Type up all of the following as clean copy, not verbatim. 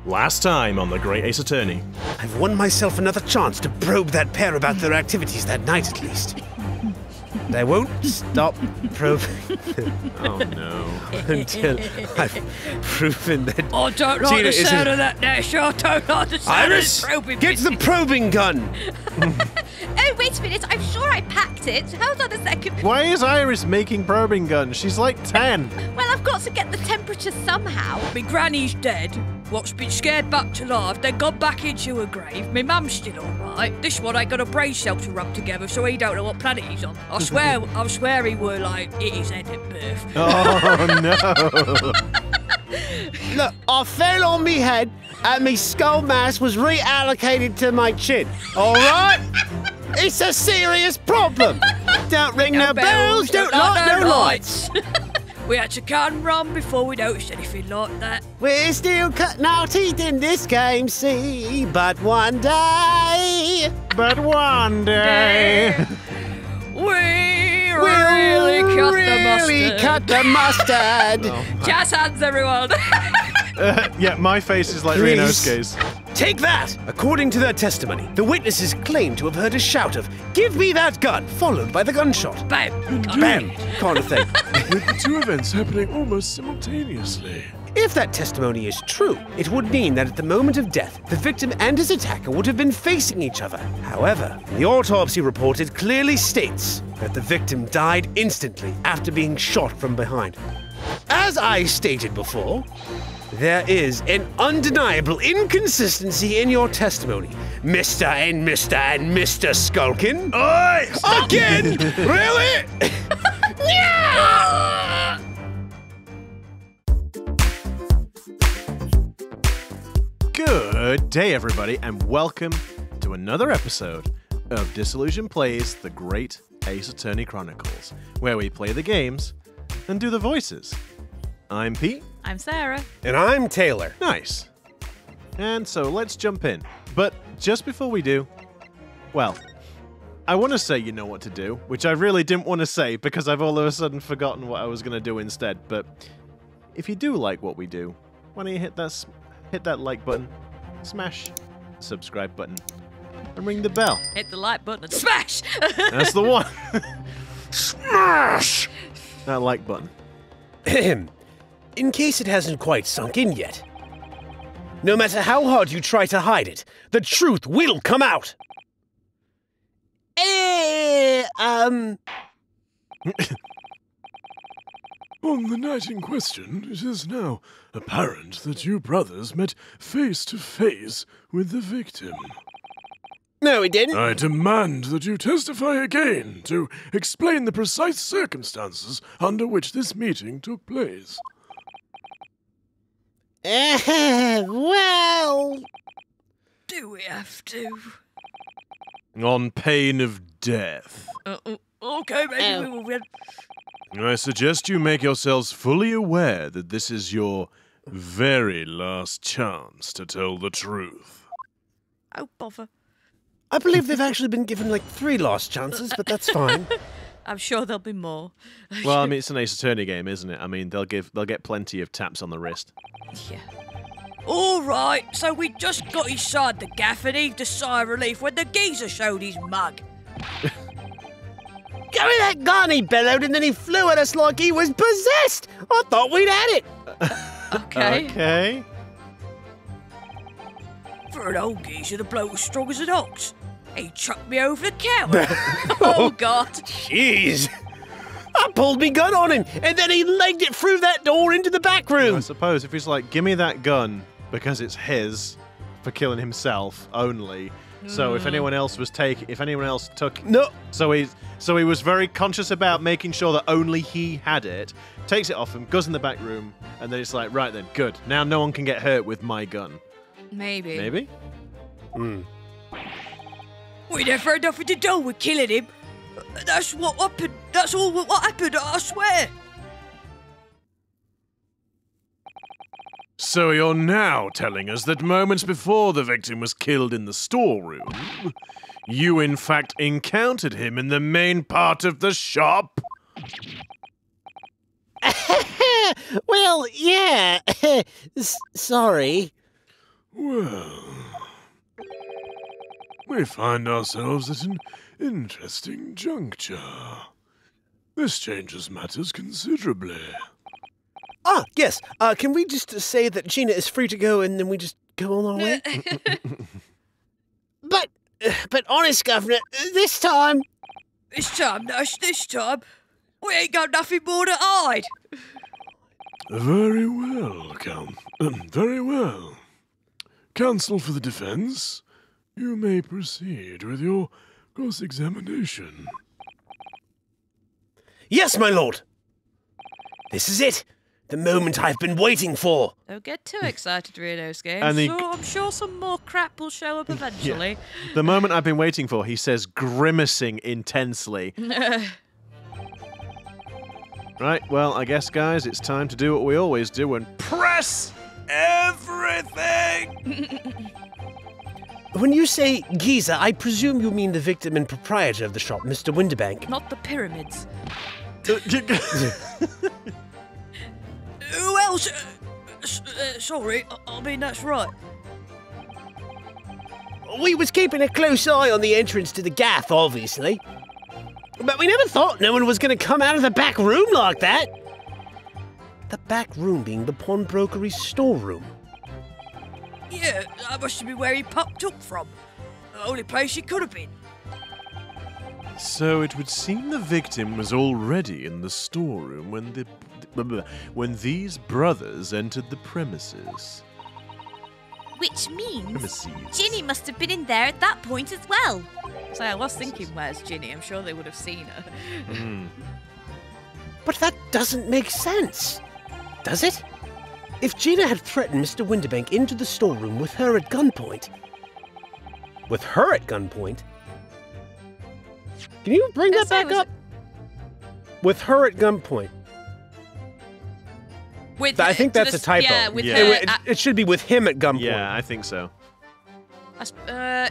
Last time on The Great Ace Attorney. I've won myself another chance to probe that pair about their activities that night at least. And I won't stop probing Oh no. until I've proven that I don't like Gina the sound isn't- of that Nash. I don't like the sound Iris, of the probing get the probing gun! Oh, wait a minute. I'm sure I packed it. Hold on a second. Why is Iris making probing guns? She's like 10. Well, I've got to get the temperature somehow. My granny's dead. What's been scared back to life, then gone back into her grave. My mum's still alright. This one ain't got a brain cell to rub together, so he don't know what planet he's on. I swear he were like hit his head at birth. Oh no. Look, I fell on me head and me skull mass was reallocated to my chin. All right? It's a serious problem. Don't ring no bells, don't light no lights. We had to cut and run before we noticed anything like that. We're still cutting our teeth in this game, see, but one day But one day. We really cut the mustard. cut the mustard. Jazz hands, everyone. Yeah, my face is like Please. Renosuke's. Take that! According to their testimony, the witnesses claim to have heard a shout of, "Give me that gun," followed by the gunshot. Bam. Bam! Kind of thing. With the two events happening almost simultaneously. If that testimony is true, it would mean that at the moment of death, the victim and his attacker would have been facing each other. However, the autopsy report it clearly states that the victim died instantly after being shot from behind. As I stated before, there is an undeniable inconsistency in your testimony, Mr. and Mr. and Mr. Skulkin. Oi! Again? Really? Yeah! Good day, everybody, and welcome to another episode of Disillusion Plays The Great Ace Attorney Chronicles, where we play the games and do the voices. I'm Pete. I'm Sarah. And I'm Taylor. Nice. And so let's jump in. But just before we do, well, I want to say you know what to do, which I really didn't want to say because I've all of a sudden forgotten what I was going to do instead. But if you do like what we do, why don't you hit that like button, smash the subscribe button, and ring the bell. Hit the like button and smash. That's the one. Smash that like button. In case it hasn't quite sunk in yet, no matter how hard you try to hide it, the truth will come out. On the night in question, it is now apparent that you brothers met face to face with the victim. No, it didn't. I demand that you testify again to explain the precise circumstances under which this meeting took place. Well... Do we have to? On pain of death. Okay, maybe we will. I suggest you make yourselves fully aware that this is your very last chance to tell the truth. Oh, bother. I believe they've actually been given like 3 last chances, but that's fine. I'm sure there'll be more. Well, I mean, it's an Ace Attorney game, isn't it? I mean, they'll get plenty of taps on the wrist. Yeah. All right, so we just got inside the gaff and heaved a sigh of relief when the geezer showed his mug. Give me that gun, he bellowed, and then he flew at us like he was possessed. I thought we'd had it. Okay. Okay. For an old geezer, the bloke was strong as an ox. He chucked me over the counter. Oh, God. Jeez. I pulled me gun on him, and then he legged it through that door into the back I room. suppose if he's like, give me that gun because it's his for killing himself only. So if anyone else took, No. so he was very conscious about making sure that only he had it. Takes it off him, goes in the back room, and then it's like, right then, good. Now no one can get hurt with my gun. Maybe. Maybe. We never had nothing to do with killing him. That's what happened. That's all what happened, I swear. So you're now telling us that moments before the victim was killed in the storeroom, you in fact encountered him in the main part of the shop? Well, yeah. Sorry. Well, we find ourselves at an interesting juncture. This changes matters considerably. Ah, yes. Can we just say that Gina is free to go and then we just go on our way? But honest, Governor, this time... This time, Nash, this time, we ain't got nothing more to hide. Very well, Count. Very well. Counsel for the defense, you may proceed with your cross-examination. Yes, my lord. This is it. The moment I've been waiting for. Don't get too excited, Renosuke. And I'm sure some more crap will show up eventually. The moment I've been waiting for, he says, grimacing intensely. Right, well, I guess, guys, it's time to do what we always do and press everything! When you say Giza, I presume you mean the victim and proprietor of the shop, Mr. Winterbank. Not the pyramids. Who else? Sorry, I mean, that's right. We was keeping a close eye on the entrance to the gaff, obviously. But we never thought no one was going to come out of the back room like that. The back room being the pawnbrokery's storeroom. Yeah, that must have been where he popped up from. The only place he could have been. So it would seem the victim was already in the storeroom when these brothers entered the premises. Which means Premises. Ginny must have been in there at that point as well. So I was thinking, where's Ginny? I'm sure they would have seen her. But that doesn't make sense, does it? If Gina had threatened Mr. Winterbank into the storeroom with her at gunpoint... With her at gunpoint? Can you bring that back up? With her at gunpoint. With I think that's a typo. Yeah, with Yeah. her. It should be with him at gunpoint. Yeah, I think so.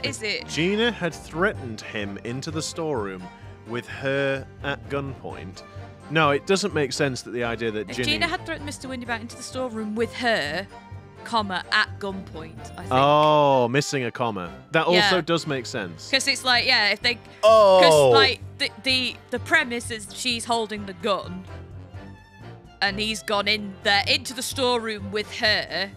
Is it? Gina had threatened him into the storeroom with her at gunpoint. No, it doesn't make sense that the idea that If Ginny... Gina had threatened Mr. Winterbank into the storeroom with her, comma, at gunpoint, I think. Oh, missing a comma. That also Yeah. does make sense. Because it's like, yeah, if they... Oh. Because, like, the premise is she's holding the gun, and he's gone in there into the storeroom with her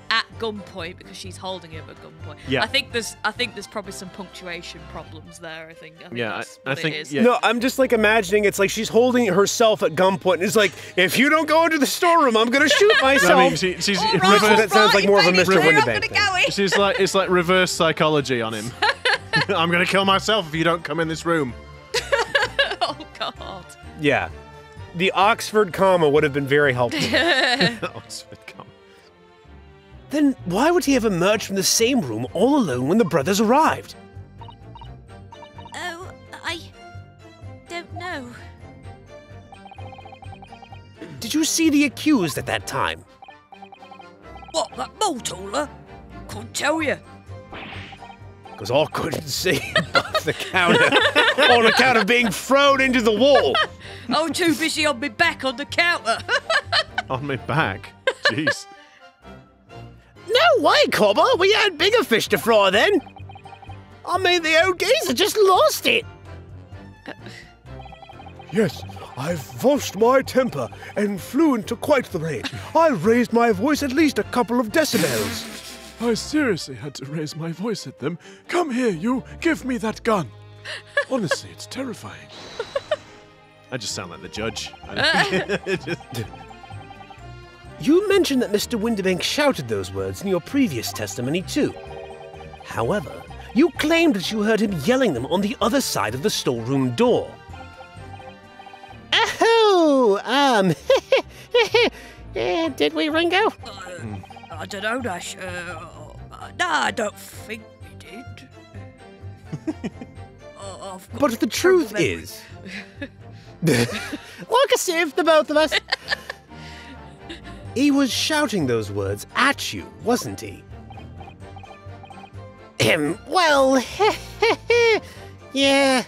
at gunpoint because she's holding him at gunpoint. Yeah. I think there's probably some punctuation problems there. I think Yeah, that's I what think- it is. yeah. No, I'm just like imagining it's like she's holding herself at gunpoint. And it's like, if you don't go into the storeroom, I'm going to shoot myself. I mean, she's All reverse- right, that sounds like more of a Mr. We're not Winterbank gonna thing. go in. She's like, it's like reverse psychology on him. I'm gonna kill myself if you don't come in this room. Oh God. Yeah. The Oxford comma would have been very helpful. Oxford comma. Then why would he have emerged from the same room all alone when the brothers arrived? Oh, I don't know. Did you see the accused at that time? What, that Moltoler? Couldn't tell you. Because I couldn't see above the counter on account of being thrown into the wall. I'm too busy on my back on the counter. On my back. Jeez. No way, Cobber. We had bigger fish to fry then. I mean, the old geezer just lost it. Yes, I've lost my temper and flew into quite the rage. I raised my voice at least a couple of decibels. I seriously had to raise my voice at them. Come here, you! Give me that gun! Honestly, it's terrifying. I just sound like the judge. I don't- You mentioned that Mr. Winterbank shouted those words in your previous testimony too. However, you claimed that you heard him yelling them on the other side of the storeroom door. Oh, did we, Ringo? I don't know, Nash. No, I don't think we did. I've got But the truth terrible memory. is... like a sieve, the both of us. He was shouting those words at you, wasn't he? Well, yeah.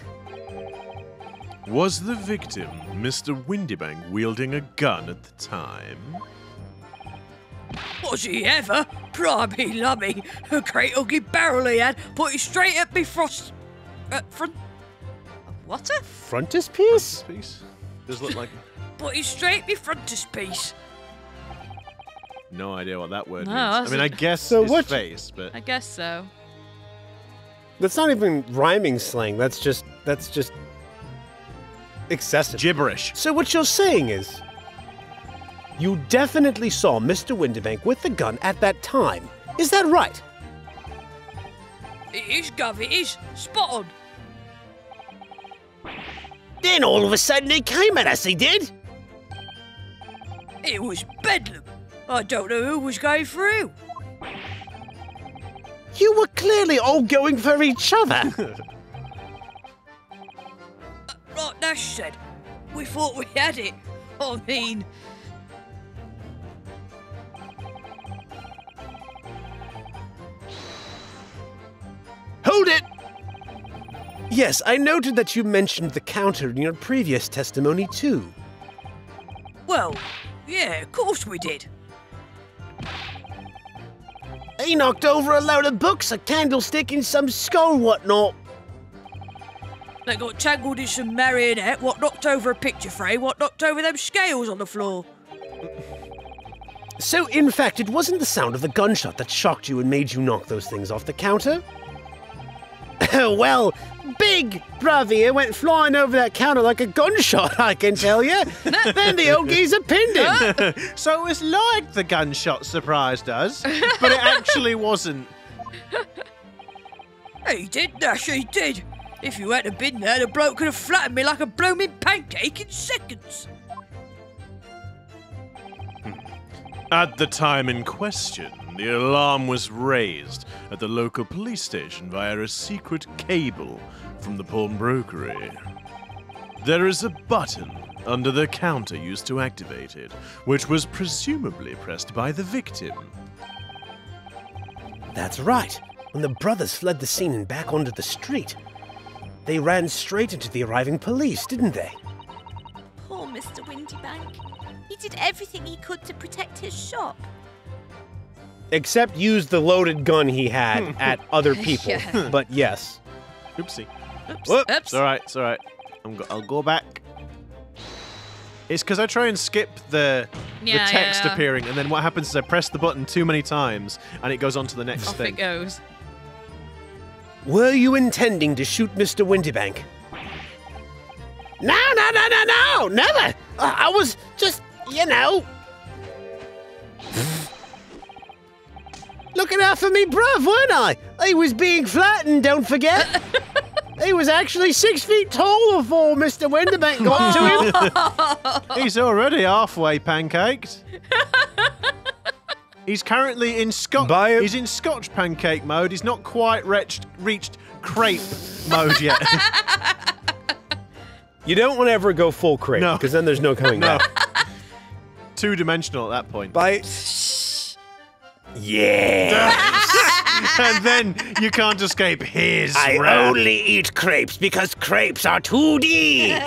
Was the victim Mr. Windybank wielding a gun at the time? Was he ever? Blimey lummy. A great ugly barrel he had, put it straight at me front. What a? Frontispiece? Piece. Does look like. Put it straight at me frontispiece. No idea what that word No, means. I that's mean, a- I guess So his what- face, but I guess so. That's not even rhyming slang. That's just excessive. gibberish. So what you're saying is, you definitely saw Mr. Windibank with the gun at that time. Is that right? It is, Gov, it is. Spot on. Then all of a sudden he came at us, he did. It was bedlam. I don't know who was going through. You were clearly all going for each other. Like Nash said, we thought we had it. I mean... Hold it! Yes, I noted that you mentioned the counter in your previous testimony, too. Well, yeah, of course we did. He knocked over a load of books, a candlestick, and some skull whatnot. They got tangled in some marionette, what knocked over a picture frame, what knocked over them scales on the floor. So, in fact, it wasn't the sound of the gunshot that shocked you and made you knock those things off the counter? Well, big Bravia went flying over that counter like a gunshot, I can tell you. Then the old geezer pinned him. So it was like the gunshot surprised us, but it actually wasn't. He did, Nash, he did. If you hadn't been there, the bloke could have flattened me like a blooming pancake in seconds. At the time in question, the alarm was raised at the local police station via a secret cable from the pawnbrokery. There is a button under the counter used to activate it, which was presumably pressed by the victim. That's right. When the brothers fled the scene and back onto the street, they ran straight into the arriving police, didn't they? Poor Mr. Windibank. He did everything he could to protect his shop. Except use the loaded gun he had at other people. Yeah. But yes. Oopsie. Oops, Whoop. oops. It's alright, it's alright. I'll go back. It's because I try and skip the text yeah. appearing, and then what happens is I press the button too many times, and it goes on to the next Off thing. it goes. Were you intending to shoot Mr. Windibank? No, never. I was just, looking out for me bruv, weren't I? He was being flattened, don't forget. He was actually 6 feet tall before Mr. Windibank got to him. He's already halfway pancaked. He's currently in He's in Scotch pancake mode. He's not quite reached crepe mode yet. You don't want to ever go full crepe, No. because then there's no coming No. back. Two-dimensional at that point. Yeah. And then you can't escape his I wrath. only eat crepes because crepes are 2D.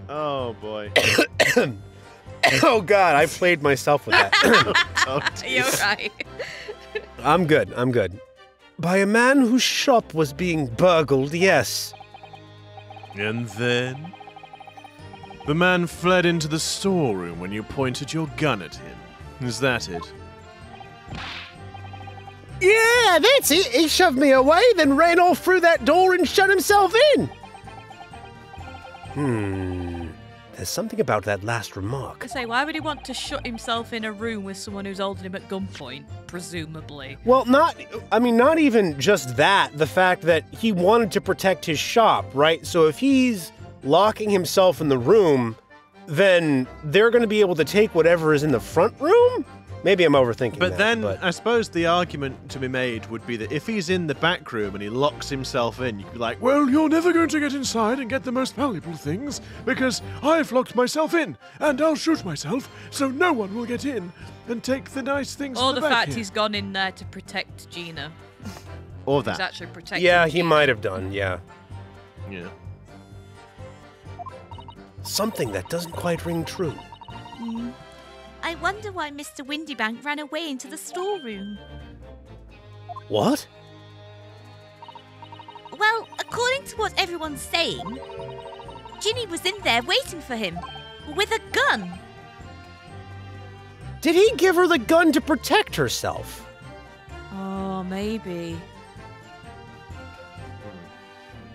Oh boy. Oh God, I played myself with that. Oh, You're right. I'm good. By a man whose shop was being burgled, yes. And then? The man fled into the storeroom when you pointed your gun at him. Is that it? Yeah, that's it. He shoved me away, then ran off through that door and shut himself in. There's something about that last remark. I say, why would he want to shut himself in a room with someone who's holding him at gunpoint, presumably? Well, not even just that. The fact that he wanted to protect his shop, right? So if he's locking himself in the room, then they're going to be able to take whatever is in the front room? Maybe I'm overthinking But that, then, I suppose the argument to be made would be that if he's in the back room and he locks himself in, you could be like, Well, you're never going to get inside and get the most valuable things because I've locked myself in and I'll shoot myself so no one will get in and take the nice things Or in the the back fact here. he's gone in there to protect Gina. or He's that. actually protecting yeah, he Gina. might have done, yeah. Yeah. I wonder why Mr. Windybank ran away into the storeroom. What? Well, according to what everyone's saying, Ginny was in there waiting for him, with a gun. Did he give her the gun to protect herself? Oh, maybe.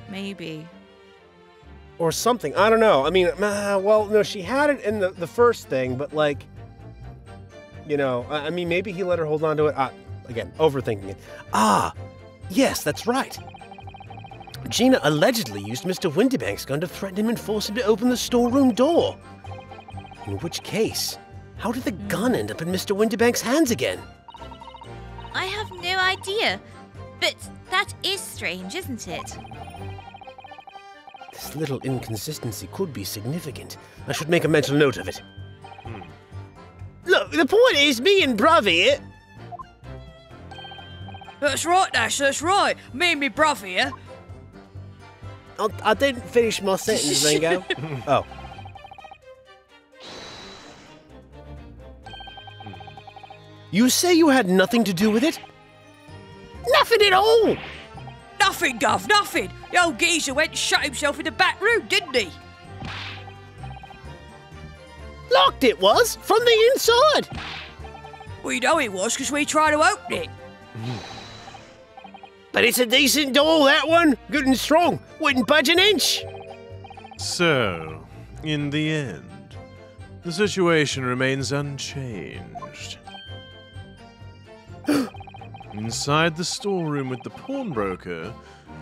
Maybe. Or something. I don't know. I mean, well, no, she had it in the first thing, but like, you know, I mean, maybe he let her hold on to it. Again, overthinking it. Ah, yes, that's right. Gina allegedly used Mr. Windybank's gun to threaten him and force him to open the storeroom door. In which case, how did the gun end up in Mr. Windybank's hands again? I have no idea, but that is strange, isn't it? This little inconsistency could be significant. I should make a mental note of it. Look, the point is, me and Bruv here... That's right, Nash, that's right. Me and me brother here. I didn't finish my sentence, Ringo. Oh. You say you had nothing to do with it? Nothing at all! Nothing, Gov, nothing. The old geezer went and shut himself in the back room, didn't he? Locked it was, from the inside! We know it was because we tried to open it. But it's a decent door, that one. Good and strong. Wouldn't budge an inch. So, in the end, the situation remains unchanged. Inside the storeroom with the pawnbroker,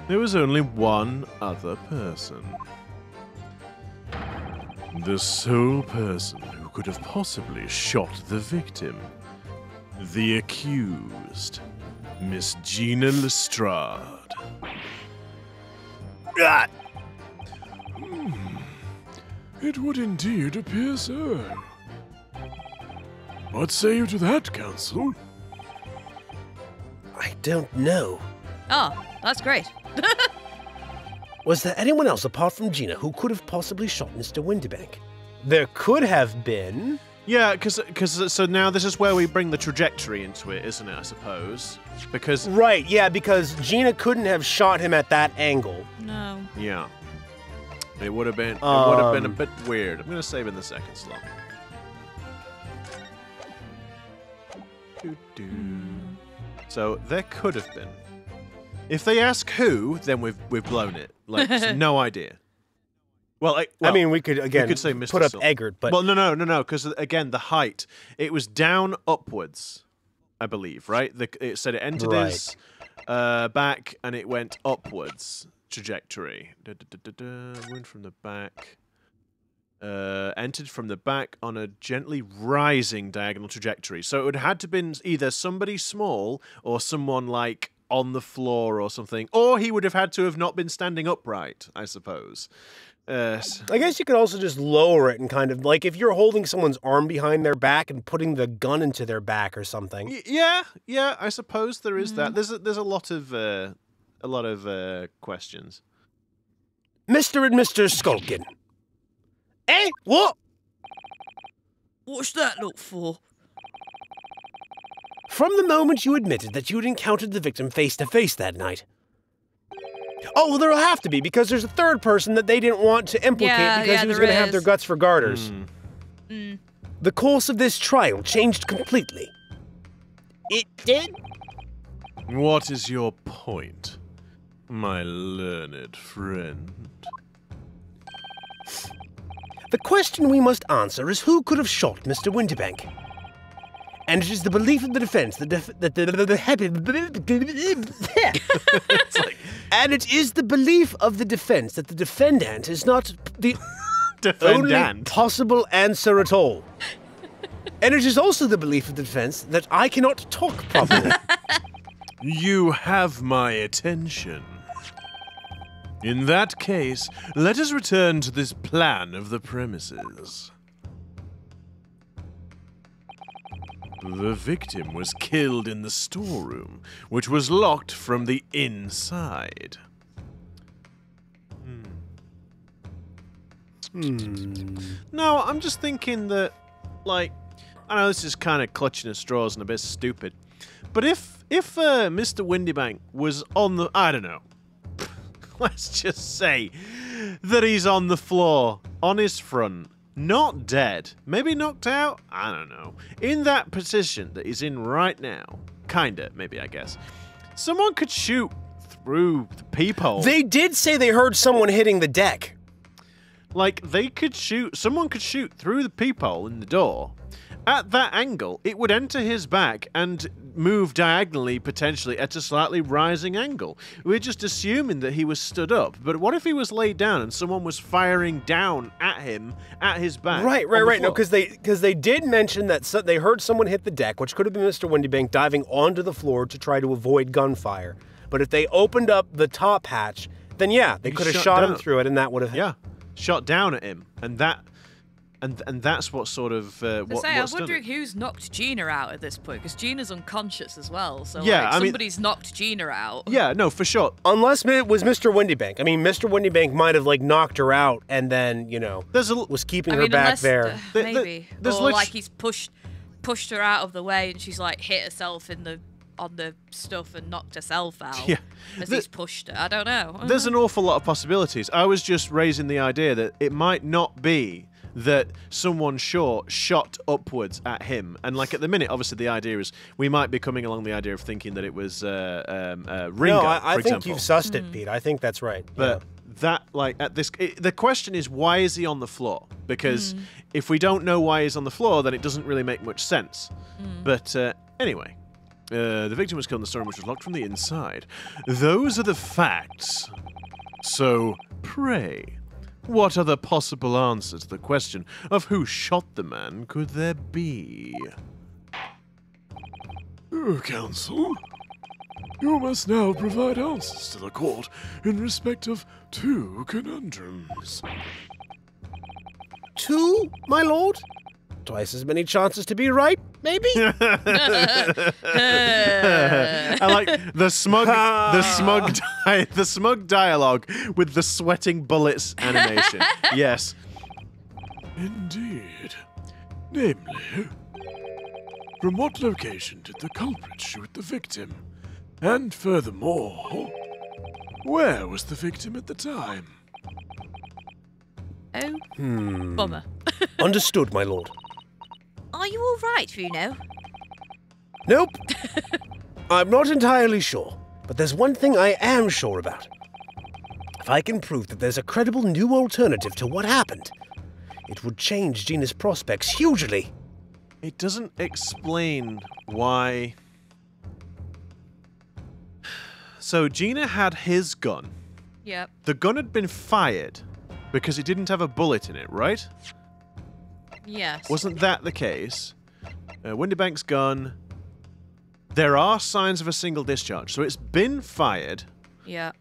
there was only one other person. The sole person who could have possibly shot the victim. The accused. Miss Gina Lestrade. It would indeed appear so. What say you to that, Counsel? I don't know. Oh, that's great. Was there anyone else apart from Gina who could have possibly shot Mr. Windybank? There could have been. Yeah, because so now this is where we bring the trajectory into it, isn't it, I suppose? Because... Right, yeah, because Gina couldn't have shot him at that angle. No. Yeah. It would have been a bit weird. I'm going to save in the second slot. So there could have been. If they ask who, then we've blown it. Like, no idea. Well, I mean, we could, again, could say Mr. put up Silk. Eggert, but... Well, no, because, again, the height, it was down upwards, I believe, right? It said it entered his back, and it went upwards trajectory. Wound from the back. Entered from the back on a gently rising diagonal trajectory. So it would have had to been either somebody small or someone, like, on the floor or something. Or he would have had to have not been standing upright, I suppose. I guess you could also just lower it and kind of, like, if you're holding someone's arm behind their back and putting the gun into their back or something. Yeah, I suppose there is that. There's a lot of questions. Mr. and Mr. Skulkin. Eh? What? What's that look for? From the moment you admitted that you had encountered the victim face to face that night. Oh, well, there'll have to be, because there's a third person that they didn't want to implicate because he was going to have their guts for garters. The course of this trial changed completely. It did? What is your point, my learned friend? The question we must answer is who could have shot Mr. Windybank? And it is the belief of the defense and it is the belief of the defense that the defendant is not the only possible answer at all. And it is also the belief of the defense that I cannot talk properly. You have my attention. In that case, let us return to this plan of the premises. The victim was killed in the storeroom, which was locked from the inside. No, I'm just thinking that, like, I know this is kind of clutching at straws and a bit stupid, but if Mr. Windybank was on the, I don't know, let's just say that he's on the floor, on his front, not dead, maybe knocked out, I don't know, in that position that he's in right now, kinda, maybe I guess, someone could shoot through the peephole. They did say they heard someone hitting the deck. Like, someone could shoot through the peephole in the door. At that angle, it would enter his back and move diagonally, potentially, at a slightly rising angle. We're just assuming that he was stood up. But what if he was laid down and someone was firing down at him, at his back? Right. No, because they did mention that they heard someone hit the deck, which could have been Mr. Windybank diving onto the floor to try to avoid gunfire. But if they opened up the top hatch, then yeah, they could have shot him through it, and that would have... Yeah, shot down at him, and that's what sort of I'm wondering who's knocked Gina out at this point, because Gina's unconscious as well. So yeah, somebody's knocked Gina out. Yeah, no, for sure. Unless it was Mr. Windybank. I mean, Mr. Windybank might have like knocked her out and then was keeping her back there. Maybe, or like he's pushed her out of the way and she's like hit herself on the stuff and knocked herself out as he's pushed her. I don't know. There's an awful lot of possibilities. I was just raising the idea that it might not be that someone shot upwards at him. And like at the minute, obviously the idea is we might be coming along the idea of thinking that it was Ringo, No, I think you've sussed it, Pete. I think that's right. But that, like, the question is, why is he on the floor? Because if we don't know why he's on the floor, then it doesn't really make much sense. But anyway, the victim was killed in the storeroom, which was locked from the inside. Those are the facts. So, pray, what other possible answer to the question of who shot the man could there be? Counsel, you must now provide answers to the court in respect of 2 conundrums. 2, my lord? Twice as many chances to be right, maybe? I like the smug dialogue with the sweating bullets animation. Yes. Indeed. Namely, from what location did the culprit shoot the victim? And furthermore, where was the victim at the time? Oh, bummer. Understood, my lord. Are you all right, Runo? Nope. I'm not entirely sure, but there's one thing I am sure about. If I can prove that there's a credible new alternative to what happened, it would change Gina's prospects hugely. It doesn't explain why. So Gina had his gun. Yep. The gun had been fired because it didn't have a bullet in it, right? Yes. Wasn't that the case? Windybank's gun. There are signs of a single discharge, so it's been fired. Yeah.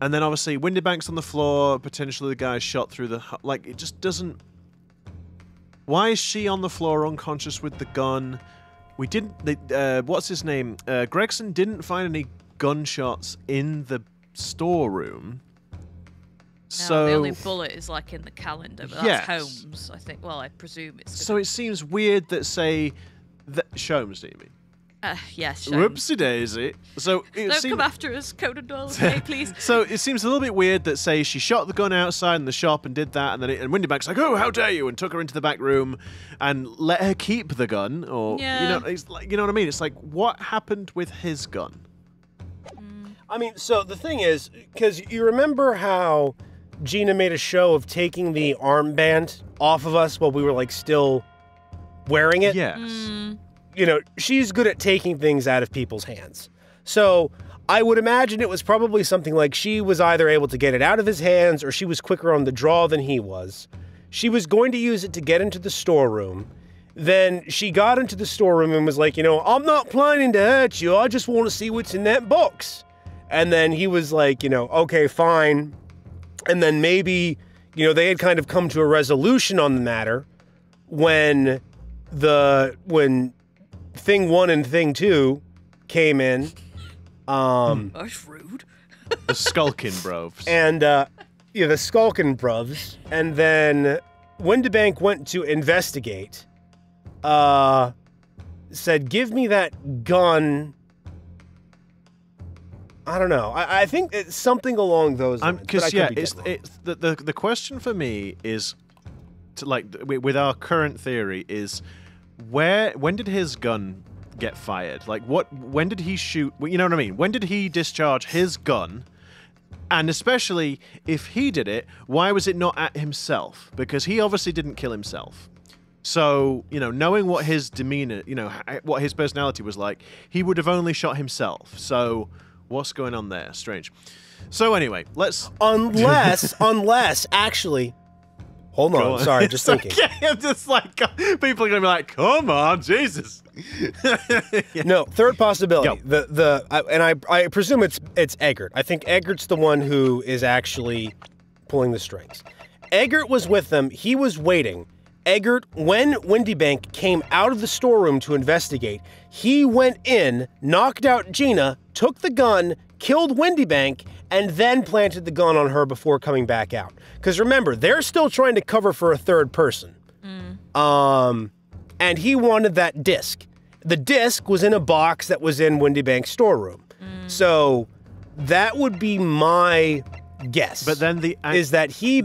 And then obviously Windybank's on the floor. Potentially the guy shot through the. Like, it just doesn't. Why is she on the floor unconscious with the gun? We didn't. What's his name? Gregson didn't find any gunshots in the storeroom. No, the only bullet is like in the calendar, but that's Holmes, I think. Well, I presume it's. So it seems weird that Sholmes, do you mean? Yes. Sholmes. Whoopsie daisy. So Don't come after us, Conan Doyle, okay, please. So it seems a little bit weird that, say, she shot the gun outside in the shop and did that, and then and Windybank's like, "Oh, how dare you!" and took her into the back room and let her keep the gun, or you know what I mean? It's like, what happened with his gun? I mean, so the thing is, because you remember how Gina made a show of taking the armband off of us while we were like still wearing it? Yes. You know, she's good at taking things out of people's hands. So I would imagine it was probably something like she was either able to get it out of his hands or she was quicker on the draw than he was. She was going to use it to get into the storeroom. Then she got into the storeroom and was like, I'm not planning to hurt you. I just want to see what's in that box. And then he was like, okay, fine. And then maybe, they had kind of come to a resolution on the matter when Thing 1 and Thing 2 came in. That's rude. The Skulkin Bros. And, the Skulkin Bros. And then Windybank went to investigate. said, "Give me that gun." I don't know. I think it's something along those lines. Because yeah, it's the question for me is, with our current theory is, when did his gun get fired? Like, when did he shoot? You know what I mean? When did he discharge his gun? And especially if he did it, why was it not at himself? Because he obviously didn't kill himself. So, you know, knowing what his demeanor, you know, what his personality was like, he would have only shot himself. So, what's going on there? Strange. So anyway, let's... Unless, actually... Hold on, sorry, just thinking. Okay. I'm just like, people are going to be like, come on, Jesus. Yeah. No, third possibility. I presume it's Eggert. I think Eggert's the one who is actually pulling the strings. Eggert was with them. He was waiting. Eggert, when Windybank came out of the storeroom to investigate, he went in, knocked out Gina, took the gun, killed Windybank, and then planted the gun on her before coming back out. Because remember, they're still trying to cover for a third person. And he wanted that disc. The disc was in a box that was in Windybank's storeroom. So that would be my guess. But then is that he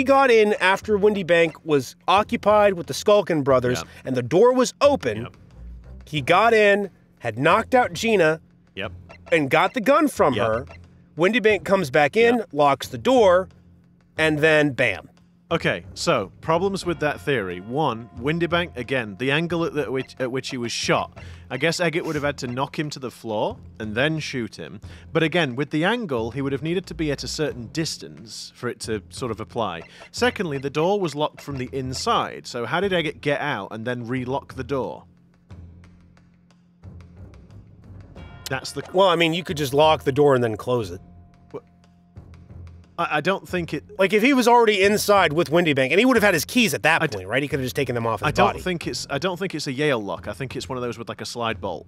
got in after Windybank was occupied with the Skulkin brothers, and the door was open. He got in, had knocked out Gina, and got the gun from her. Windybank comes back in, locks the door, and then bam. Okay, so problems with that theory. One, Windybank, again, the angle at which he was shot. I guess Eggert would have had to knock him to the floor and then shoot him. But again, with the angle, he would have needed to be at a certain distance for it to sort of apply. Secondly, the door was locked from the inside. So how did Eggert get out and then relock the door? That's the... Well, I mean, you could just lock the door and then close it. I don't think it... Like, if he was already inside with Windybank, and he would have had his keys at that point, right? He could have just taken them off his body. I don't think it's a Yale lock. I think it's one of those with, like, a slide bolt.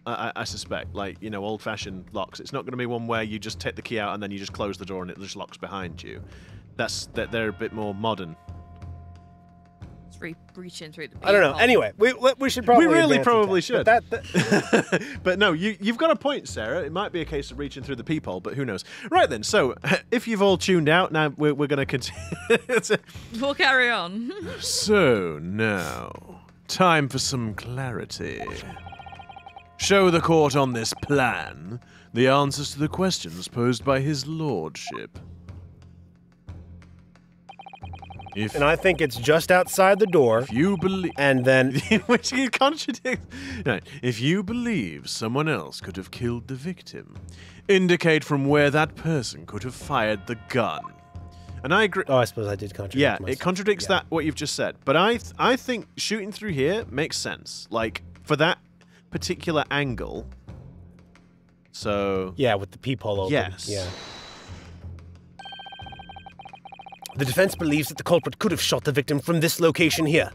I suspect. Like, you know, old-fashioned locks. It's not going to be one where you just take the key out and then you just close the door and it just locks behind you. They're a bit more modern. Reaching through the... I don't know. Anyway, we should probably... We really probably should. But, but no, you've got a point, Sarah. It might be a case of reaching through the peephole, but who knows? Right then, so if you've all tuned out, now we're going to continue. We'll carry on. So now, time for some clarity. Show the court on this plan the answers to the questions posed by his lordship. And I think it's just outside the door. If you believe... And then... Which he contradicts. No, if you believe someone else could have killed the victim, indicate from where that person could have fired the gun. And I agree... Oh, I suppose I did contradict myself. It contradicts that, what you've just said. But I think shooting through here makes sense. Like, for that particular angle. So... Yeah, with the peephole open. Yes. Yeah. The defense believes that the culprit could have shot the victim from this location here.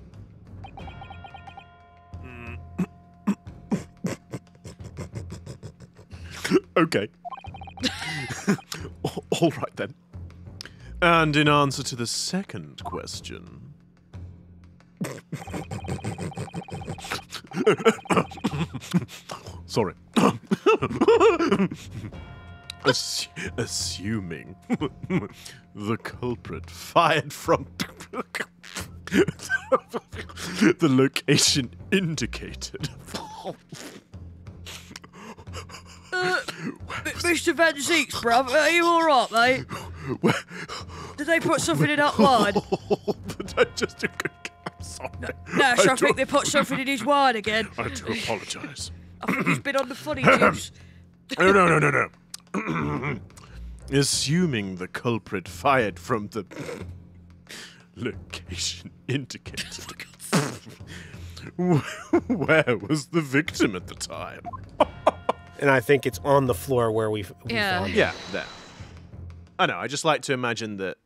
Okay. All right, then. And in answer to the second question... Sorry. Assuming the culprit fired from the location indicated. Mr. Van Zeeks, bruv, are you alright, mate? Did they put something in that wine? But I just... I'm sorry. No, so I think they put something in his wine again. I do apologise. I think he's been on the funny juice. No. Assuming the culprit fired from the location indicated. Where was the victim at the time? And I think it's on the floor where we found it. Yeah, there. I know, I just like to imagine that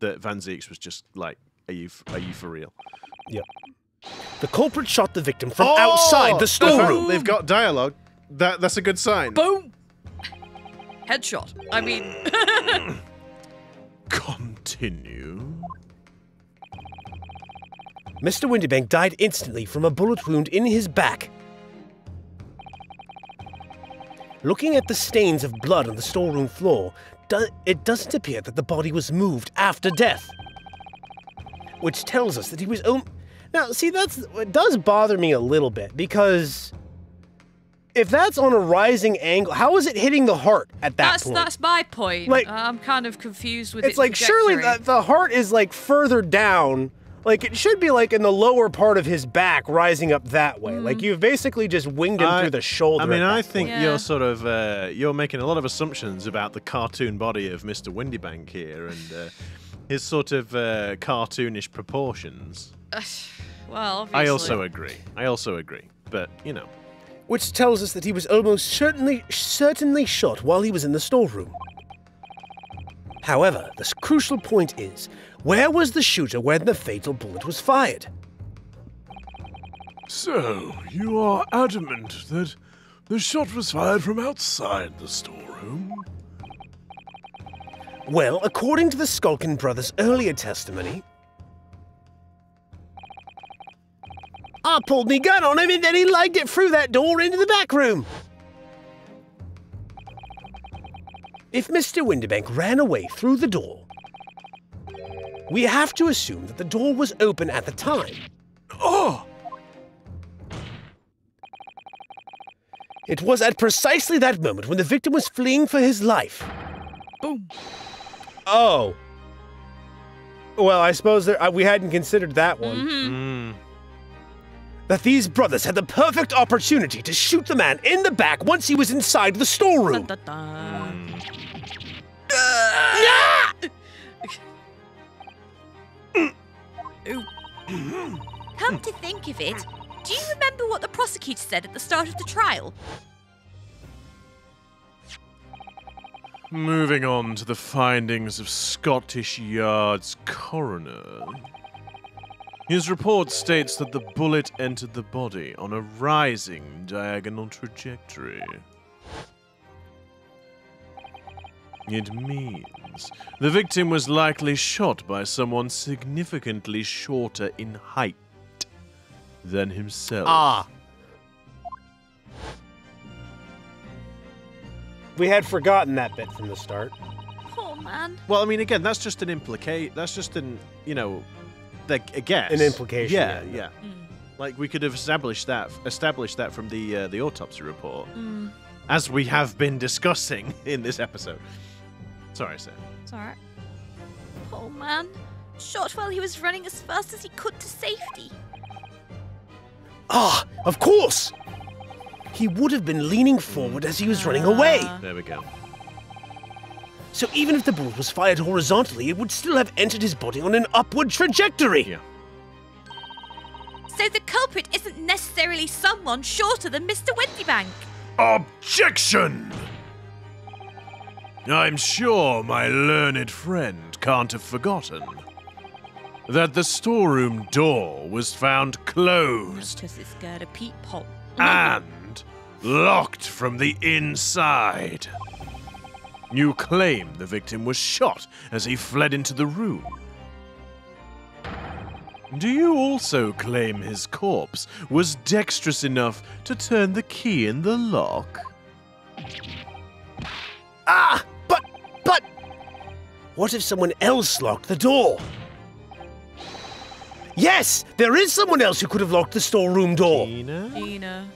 Van Zeeks was just like, are you for real? Yep. The culprit shot the victim from outside the storeroom. They've got dialogue. That's a good sign. Boom! Headshot. I mean... Continue. Mr. Windibank died instantly from a bullet wound in his back. Looking at the stains of blood on the storeroom floor, it doesn't appear that the body was moved after death. Which tells us that he was... Now, see, it does bother me a little bit, because if that's on a rising angle, how is it hitting the heart at that point? That's my point. Like, I'm kind of confused with it's like, surely the heart is like further down. Like, it should be like in the lower part of his back, rising up that way. Like, you've basically just winged him through the shoulder. I mean, I think point. you're sort of, you're making a lot of assumptions about the cartoon body of Mr. Windibank here and his sort of cartoonish proportions. Well, obviously. I also agree. But, you know. Which tells us that he was almost certainly shot while he was in the storeroom. However, the crucial point is, where was the shooter when the fatal bullet was fired? So, you are adamant that the shot was fired from outside the storeroom? Well, according to the Skulkin brothers' earlier testimony, I pulled me gun on him and then he legged it through that door into the back room. If Mr. Windibank ran away through the door, we have to assume that the door was open at the time. Oh! It was at precisely that moment when the victim was fleeing for his life. Boom. Oh. Well, I suppose we hadn't considered that one. That these brothers had the perfect opportunity to shoot the man in the back once he was inside the storeroom. Dun, dun, dun. Come to think of it, do you remember what the prosecutor said at the start of the trial? Moving on to the findings of Scottish Yard's coroner. His report states that the bullet entered the body on a rising diagonal trajectory. It means the victim was likely shot by someone significantly shorter in height than himself. Ah. We had forgotten that bit from the start. Poor man. Well, I mean, again, that's just an that's just an, you know, a guess. An implication. Yeah. Like, we could have established that from the autopsy report, as we have been discussing in this episode. Sorry, Sam. It's alright. Poor man. Shot while he was running as fast as he could to safety. Ah, of course! He would have been leaning forward as he was running away. There we go. So even if the bullet was fired horizontally, it would still have entered his body on an upward trajectory. Yeah. So the culprit isn't necessarily someone shorter than Mr. Windibank. Objection! I'm sure my learned friend can't have forgotten that the storeroom door was found closed Because it's scared of peephole. and locked from the inside. You claim the victim was shot as he fled into the room. Do you also claim his corpse was dexterous enough to turn the key in the lock? Ah, but... What if someone else locked the door? Yes, there is someone else who could have locked the storeroom door. Gina.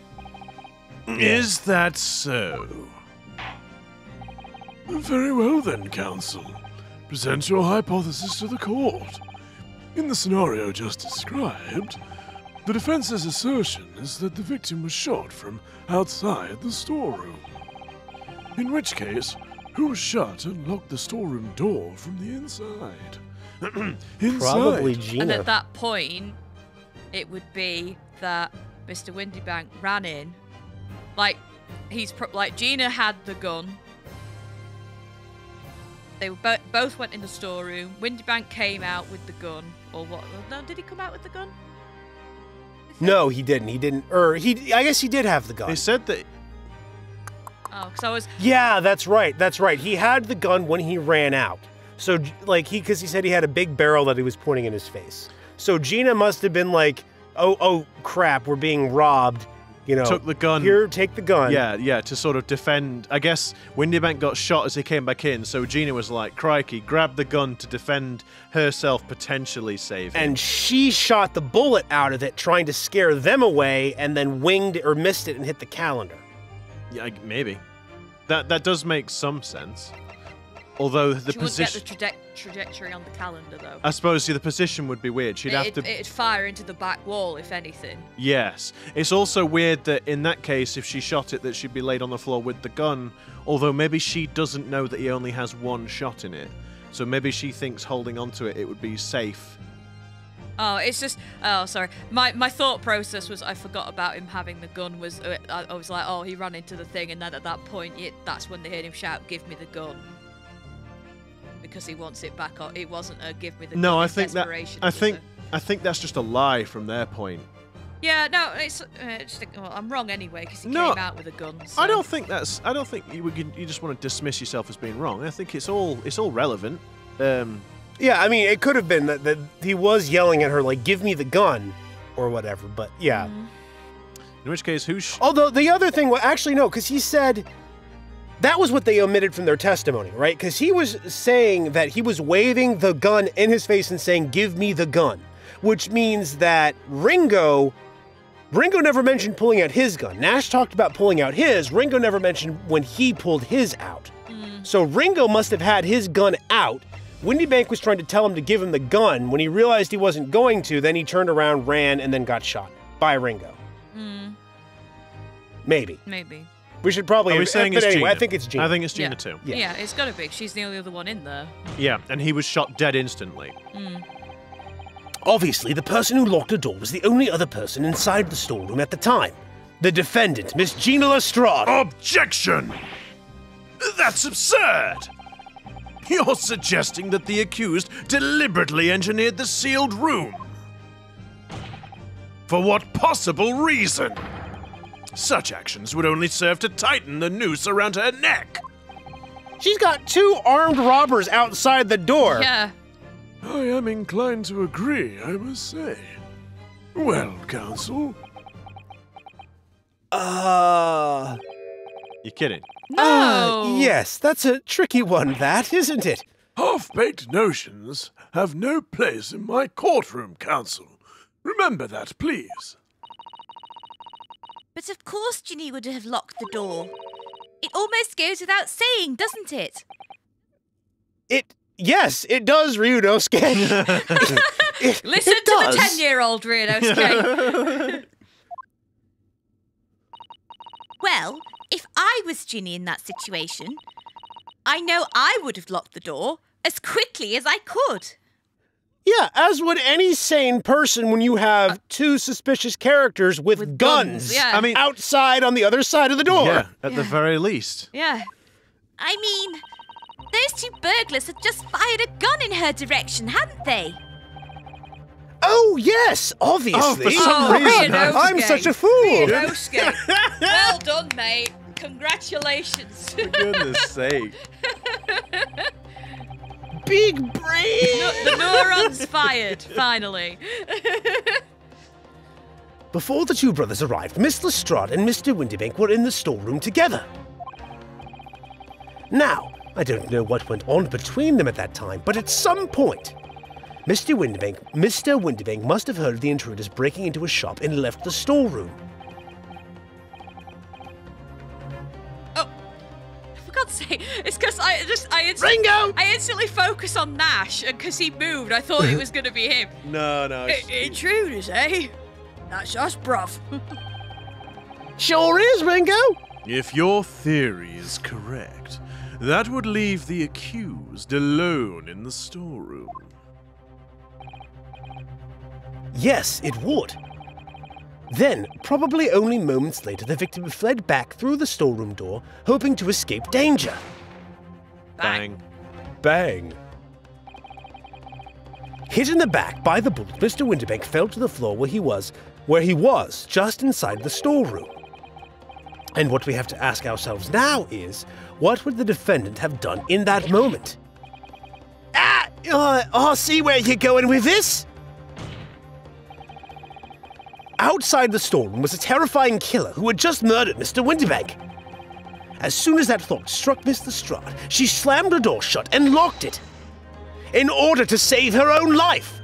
Is that so? Very well then, counsel. Present your hypothesis to the court. In the scenario just described, the defense's assertion is that the victim was shot from outside the storeroom. In which case, who shut and locked the storeroom door from the inside? Probably Gina. And at that point, it would be that Mr. Windibank ran in. Like, Gina had the gun. They were both went in the storeroom. Windibank came out with the gun. Or what? No, did he come out with the gun? No, he didn't. He didn't. I guess he did have the gun. They said that. Oh, because I was... Yeah, that's right. That's right. He had the gun when he ran out. So, like, because he said he had a big barrel that he was pointing in his face. So Gina must have been like, oh crap, we're being robbed. You know, Took the gun. Here, take the gun. Yeah, to sort of defend. I guess Windybank got shot as he came back in, so Gina was like, crikey, grab the gun to defend herself, potentially save him. And she shot the bullet out of it, trying to scare them away, and then winged or missed it and hit the calendar. Yeah, maybe. That does make some sense. Although the She wouldn't get the position... trajectory on the calendar, though. I suppose the position would be weird. She'd have to... It'd fire into the back wall, if anything. Yes. It's also weird that in that case, if she shot it, that she'd be laid on the floor with the gun. Although maybe she doesn't know that he only has one shot in it. So maybe she thinks holding onto it would be safe. Oh, it's just... Oh, sorry. My thought process was I forgot about him having the gun. I was like, oh, he ran into the thing, and then at that point, that's when they heard him shout, give me the gun. Because he wants it back on. It wasn't a give me the gun. No, I of think that... desperation, I think that's just a lie from their point. Yeah, no, it's well, I'm wrong anyway because he No, came out with a gun. So. I don't think you just want to dismiss yourself as being wrong. I think it's all relevant. Yeah, I mean, it could have been that he was yelling at her, like, give me the gun, or whatever, but yeah. In which case, Although, the other thing, well, actually, no, because he said... That was what they omitted from their testimony, right? Because he was saying that he was waving the gun in his face and saying, give me the gun. Which means that Ringo never mentioned pulling out his gun. Nash talked about pulling out his. Ringo never mentioned when he pulled his out. So Ringo must have had his gun out. Windybank was trying to tell him to give him the gun. When he realized he wasn't going to, then he turned around, ran, and then got shot by Ringo. Maybe. We should probably... Are we saying it's anyway, Gina? I think it's Gina. I think it's Gina too. Yeah, it's got to be. She's the only other one in there. Yeah, and he was shot dead instantly. Obviously, the person who locked the door was the only other person inside the storeroom at the time. The defendant, Miss Gina Lestrade. Objection! That's absurd! You're suggesting that the accused deliberately engineered the sealed room. For what possible reason? Such actions would only serve to tighten the noose around her neck. She's got 2 armed robbers outside the door. Yeah. I am inclined to agree, I must say. Well, counsel. You're kidding. No. Yes, that's a tricky one, that, isn't it? Half-baked notions have no place in my courtroom, counsel. Remember that, please. But of course Ginny would have locked the door. It almost goes without saying, doesn't it? Yes, it does, Ryunosuke. Listen it to does. the 10-year-old Ryunosuke. Well, if I was Ginny in that situation, I know I would have locked the door as quickly as I could. Yeah, as would any sane person when you have 2 suspicious characters with guns. Yeah. I mean, outside on the other side of the door. yeah, at the very least. Yeah. I mean, those 2 burglars had just fired a gun in her direction, hadn't they? Oh, yes, obviously. Oh, for some reason. Ryunosuke. I'm such a fool. Ryunosuke. Well done, mate. Congratulations. For goodness sake. Big brain. The neurons fired, finally. Before the 2 brothers arrived, Miss Lestrade and Mr. Windybank were in the storeroom together. Now, I don't know what went on between them at that time, but at some point, Mr. Windybank must have heard the intruders breaking into a shop and left the storeroom. For God's sake, it's because I instantly focus on Nash, and because he moved, I thought it was going to be him. No. Intruders, eh? That's us, bruv. Sure is, Ringo. If your theory is correct, that would leave the accused alone in the storeroom. Yes, it would. Then, probably only moments later, the victim fled back through the storeroom door, hoping to escape danger. Bang. Bang. Hit in the back by the bullet, Mr. Windybank fell to the floor where he was, just inside the storeroom. And what we have to ask ourselves now is, what would the defendant have done in that moment? See where you're going with this? Outside the storeroom was a terrifying killer who had just murdered Mr. Winterbank. As soon as that thought struck Miss Lestrade, she slammed the door shut and locked it, in order to save her own life.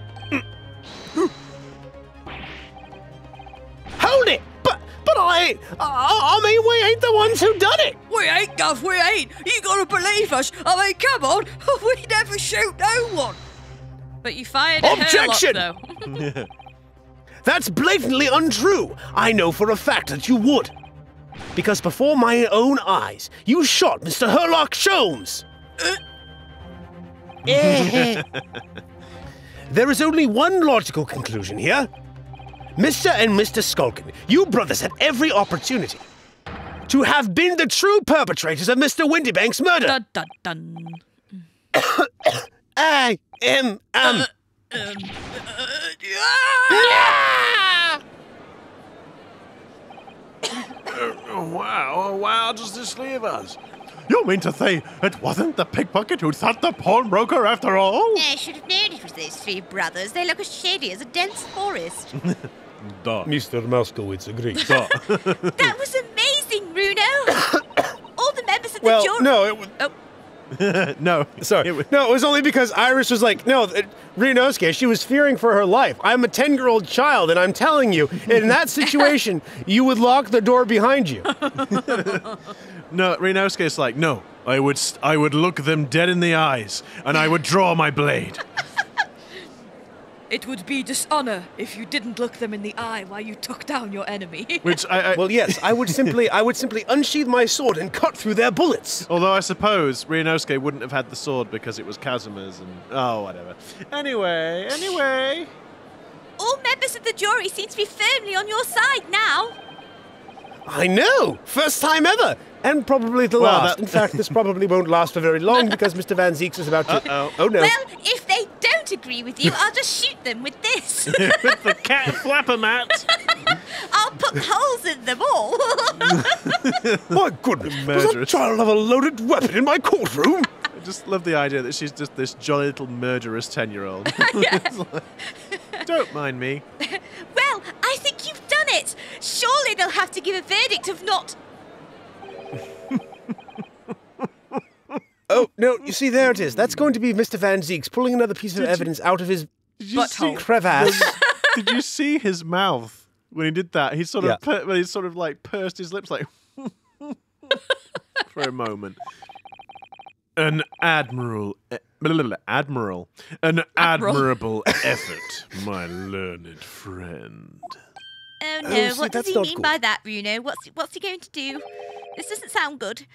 Hold it! But I mean, we ain't the ones who done it! We ain't, Gov, we ain't. You gotta believe us. I mean, come on. We never shoot no one. But you fired at Objection! Herlock, though. That's blatantly untrue. I know for a fact that you would. Because before my own eyes, you shot Mr. Herlock Sholmes. There is only one logical conclusion here. Mr. and Mr. Skulkin, you brothers had every opportunity to have been the true perpetrators of Mr. Winterbank's murder. Dun, dun, dun. I am, Wow, does this leave us? You mean to say it wasn't the pickpocket who shot the pawnbroker after all? I should have known it was those three brothers. They look as shady as a dense forest. Duh. Mr. Moskowitz agrees. That was amazing, Bruno! All the members of the jury... no, it was... No. Sorry. No, it was only because Iris was like, no, Rinosuke, she was fearing for her life. I'm a 10-year-old child, and I'm telling you, in that situation, you would lock the door behind you. No, Rinosuke's like, no, I would look them dead in the eyes, and I would draw my blade. It would be dishonor if you didn't look them in the eye while you took down your enemy. Which Well, yes, I would simply unsheath my sword and cut through their bullets. although I suppose Rinosuke wouldn't have had the sword because it was Kazuma's and... Oh, whatever. Anyway... All members of the jury seem to be firmly on your side now. I know! First time ever! And probably the Well, last. that- In fact, this probably won't last for very long because Mr. Van Zeeks is about to... Uh-oh. Oh, no. Well, if they don't agree with you, I'll just shoot them with this. With the cat flapper mat! I'll put holes in them all. My goodness, does that Murderous. child have a loaded weapon in my courtroom? I just love the idea that she's just this jolly little murderous 10-year-old. Don't mind me. Well, I think you've done it. Surely they'll have to give a verdict of not... Oh, no, you see, there it is. That's going to be Mr. Van Zeeks pulling another piece of evidence out of his Did you see, crevasse. did you see his mouth when he did that? He sort of Yeah. he sort of like pursed his lips like for a moment. An admirable effort, my learned friend. Oh no, see, what does that's he not mean good. by that, Bruno? What's he going to do? This doesn't sound good.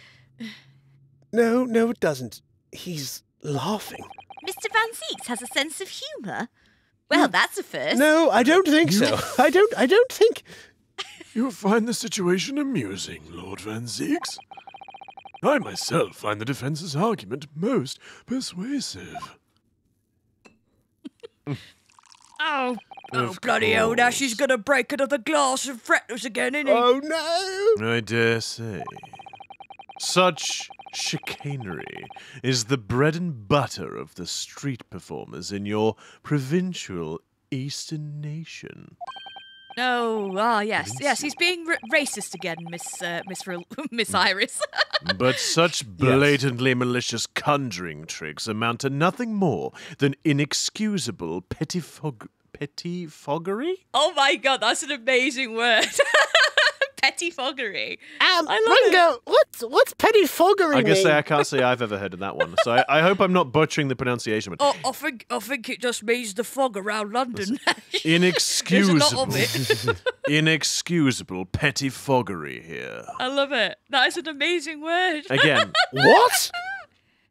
No, it doesn't. He's laughing. Mr. Van Zeeks has a sense of humour. Well, that's a first. No, I don't think so. I don't think... You find the situation amusing, Lord Van Zeeks? I myself find the defense's argument most persuasive. Oh, Of bloody hell, now course. she's gonna break another glass and fret us again, isn't he? Oh, no! I dare say. Such chicanery is the bread and butter of the street performers in your provincial Eastern nation. Oh, yes, he's being racist again, Miss Iris. But such blatantly malicious conjuring tricks amount to nothing more than inexcusable pettifoggery? Oh my god, that's an amazing word. Pettifoggery. Ringo, what's pettifoggery I guess mean? I can't say I've ever heard of that one, so I hope I'm not butchering the pronunciation. But I think it just means the fog around London. inexcusable, There's a lot of it. inexcusable pettifoggery here. I love it. That is an amazing word. Again, What?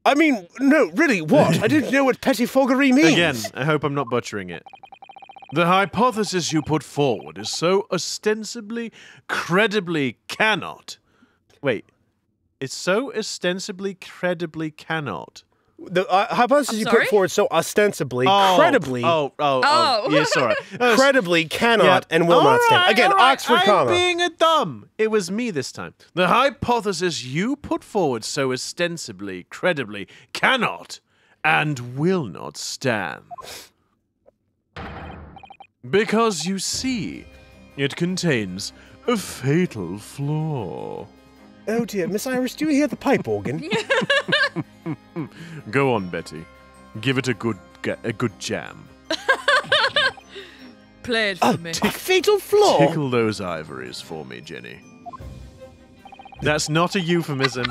I mean, no, really, what? I didn't know what pettifoggery means. Again, I hope I'm not butchering it. The hypothesis you put forward is so ostensibly, credibly cannot. Wait. It's so ostensibly, credibly cannot. The hypothesis you sorry? put forward so ostensibly, Oh, credibly, Oh. Yes, all right. credibly cannot Yeah. and will not stand. Again, Oxford I'm comma. being a dumb. It was me this time. The hypothesis you put forward so ostensibly, credibly, cannot and will not stand. Because you see, It contains a fatal flaw. Oh dear, Miss Iris, do you hear the pipe organ? Go on, Betty. Give it a good jam. Play it for me. A fatal flaw? Tickle those ivories for me, Jenny. That's not a euphemism.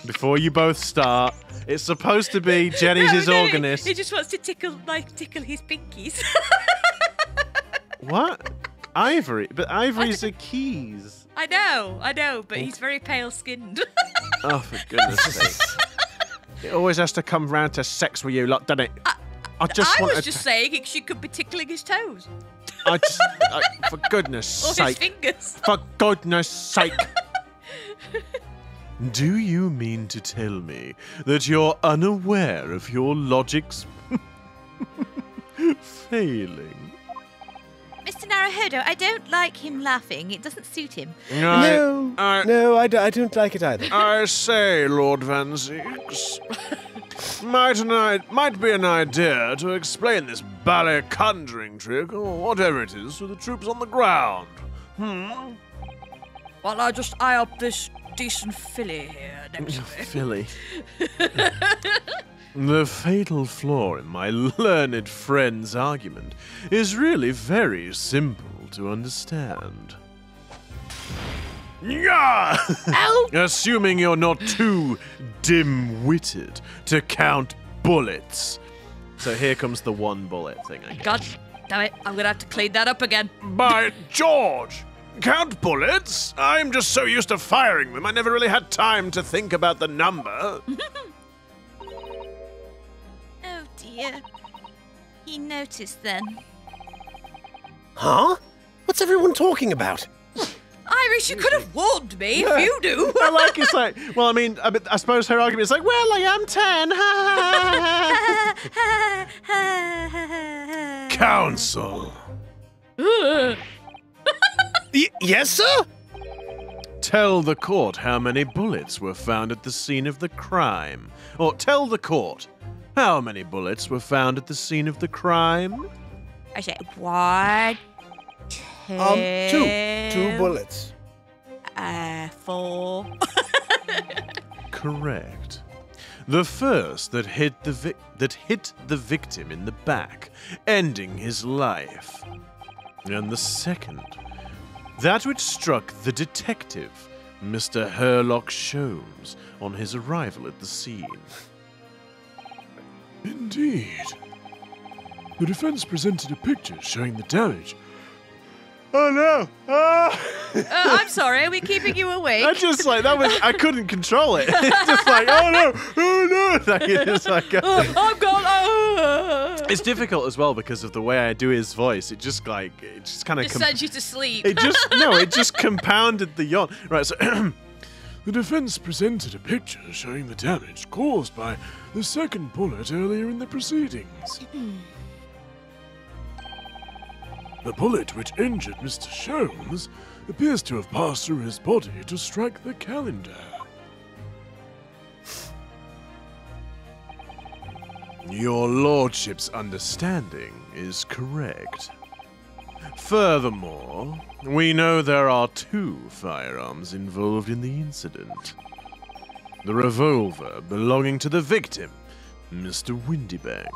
Before you both start, it's supposed to be Jenny's his organist. He just wants to tickle his pinkies. What? Ivory? But ivories are keys. I know, but he's very pale-skinned. Oh, for goodness sake. It always has to come round to sex with you lot, doesn't it? I was just saying she could be tickling his toes. For goodness Or sake. his fingers. For goodness sake. Do you mean to tell me that you're unaware of your logic's failing? Mr. Naruhodo, I don't like him laughing. It doesn't suit him. No, I don't like it either. I say, Lord Van Zeeks, might be an idea to explain this ballet conjuring trick, or whatever it is, to the troops on the ground. Well, I just eye up this decent filly here next to me. Philly. The fatal flaw in my learned friend's argument is really very simple to understand. Yeah! Assuming you're not too dim-witted to count bullets. So here comes the one bullet thing, I guess. God damn it, I'm gonna have to clean that up again. By George! Count bullets? I'm just so used to firing them, I never really had time to think about the number. Oh, dear. He noticed then. Huh? What's everyone talking about? Iris, you could have warned me if you do. I like it's like, well, I mean, I suppose her argument is like, well, I am 10. Counsel. Yes, sir? Tell the court how many bullets were found at the scene of the crime. Or tell the court how many bullets were found at the scene of the crime. I say 1, 2. 2 bullets. 4. Correct. The first that hit the victim in the back, ending his life. And the second, that which struck the detective, Mr. Herlock Sholmes, on his arrival at the scene. Indeed. The defense presented a picture showing the damage. Oh no! I'm sorry, are we keeping you awake? I just like that was I couldn't control it. It's just like oh no, like it's like I'm gone. it's difficult as well because of the way I do his voice. It just kind of Just sends you to sleep. it just compounded the yawn. Right, so The defense presented a picture showing the damage caused by the second bullet earlier in the proceedings. The bullet which injured Mr. Sholmes appears to have passed through his body to strike the calendar. Your lordship's understanding is correct. Furthermore, we know there are 2 firearms involved in the incident. The revolver belonging to the victim, Mr. Windybank,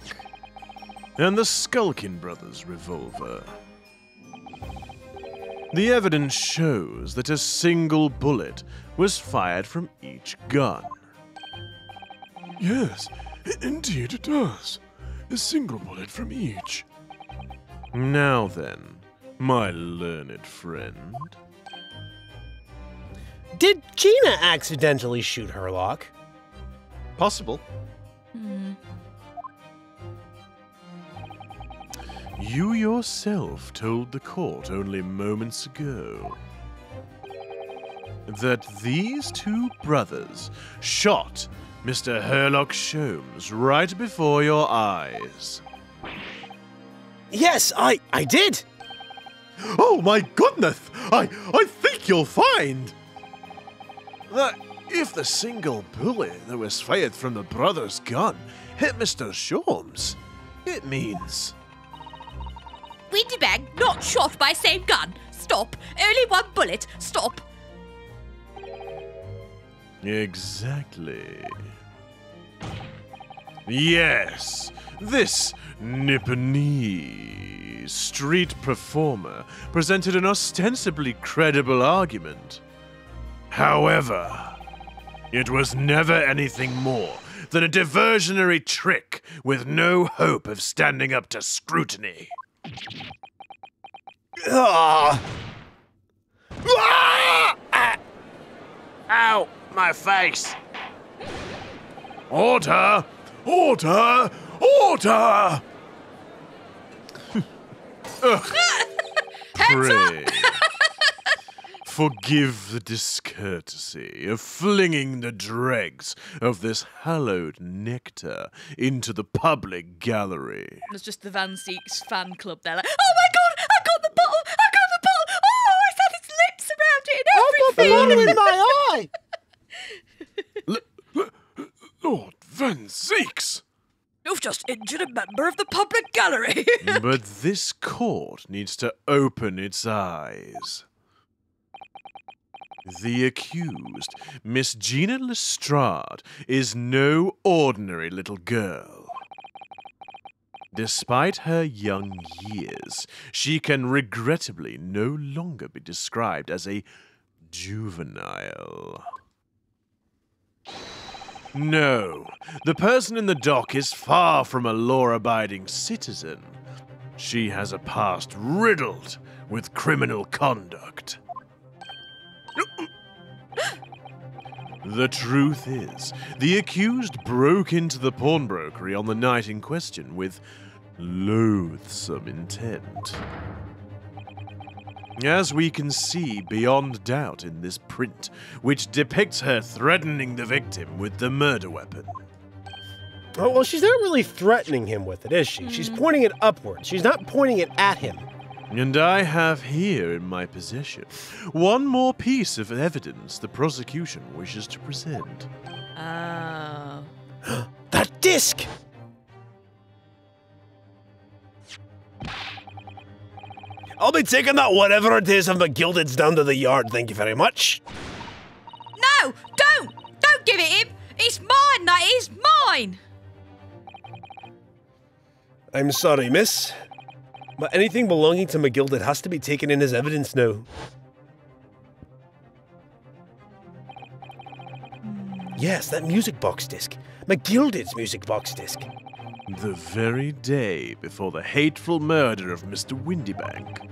and the Skulkin brothers' revolver. The evidence shows that a single bullet was fired from each gun. Yes, indeed it does. A single bullet from each. Now then, my learned friend. Did Gina accidentally shoot Herlock? possible. You yourself told the court only moments ago that these 2 brothers shot Mr. Herlock Sholmes right before your eyes. Yes, I did. Oh my goodness! I think you'll find that if the single bullet that was fired from the brother's gun hit Mr. Sholmes, it means... Windybank not shot by same gun. Stop stop. Only one bullet. Stop. Exactly. Yes, this Nipponese street performer presented an ostensibly credible argument. However, it was never anything more than a diversionary trick with no hope of standing up to scrutiny. Ah! Ah! Ow, my face. Order! Order! Order! Pray, forgive the discourtesy of flinging the dregs of this hallowed nectar into the public gallery. There's just the Van Zeeks fan club there, like, oh my god, I got the bottle! I got the bottle! Oh, it's had its lips around it and everything! I've got the bottle in my eye! Lord Van Zeeks! You've just injured a member of the public gallery! But this court needs to open its eyes. The accused, Miss Gina Lestrade, is no ordinary little girl. Despite her young years, she can regrettably no longer be described as a juvenile. No, the person in the dock is far from a law-abiding citizen. She has a past riddled with criminal conduct. The truth is, the accused broke into the pawnbrokery on the night in question with loathsome intent. As we can see beyond doubt in this print, which depicts her threatening the victim with the murder weapon. Oh, well, she's not really threatening him with it, is she? She's pointing it upward. She's not pointing it at him. And I have here in my possession one more piece of evidence the prosecution wishes to present. Oh. That disc! I'll be taking that whatever it is of McGilded's down to the yard, thank you very much. No, don't! Don't give it him! It's mine, that is mine! I'm sorry, miss, but anything belonging to McGilded has to be taken in as evidence now. Yes, that music box disc. McGilded's music box disc. The very day before the hateful murder of Mr. Windybank,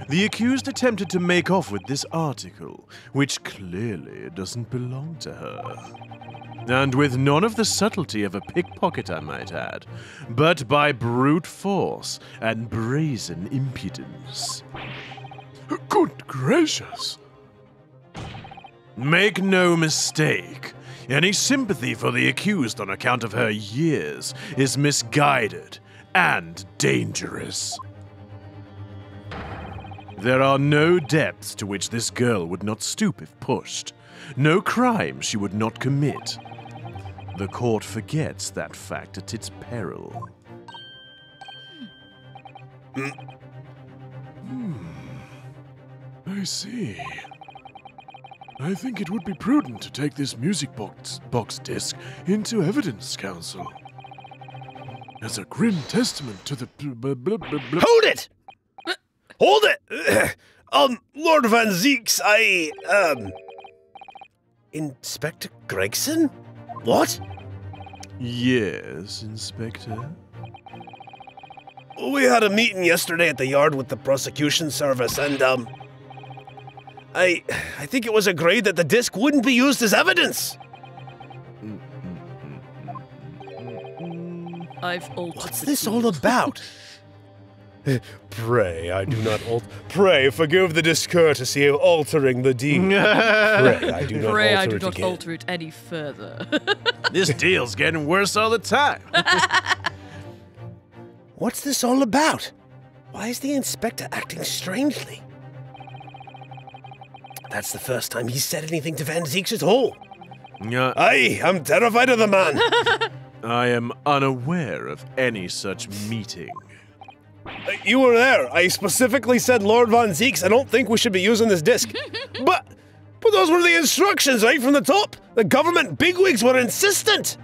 the accused attempted to make off with this article, which clearly doesn't belong to her. And with none of the subtlety of a pickpocket, I might add, but by brute force and brazen impudence. Good gracious! Make no mistake. Any sympathy for the accused on account of her years is misguided and dangerous. There are no depths to which this girl would not stoop if pushed, no crime she would not commit. The court forgets that fact at its peril. I see. I think it would be prudent to take this music box disc into evidence, counsel. As a grim testament to the Hold it! Hold it! Lord Van Zeeks, Inspector Gregson? What? Yes, Inspector? We had a meeting yesterday at the yard with the prosecution service, and, I think it was agreed that the disc wouldn't be used as evidence. I've altered. What's this all about? Pray, I do not Pray, forgive the discourtesy of altering the deed. Pray, I do not Pray I alter do it not again. alter it any further. This deal's getting worse all the time. What's this all about? Why is the inspector acting strangely? That's the first time he's said anything to Van Zeeks at all. Aye, I'm terrified of the man. I am unaware of any such meeting. You were there. I specifically said, Lord Von Zeeks, I don't think we should be using this disc. But those were the instructions right from the top. The government bigwigs were insistent.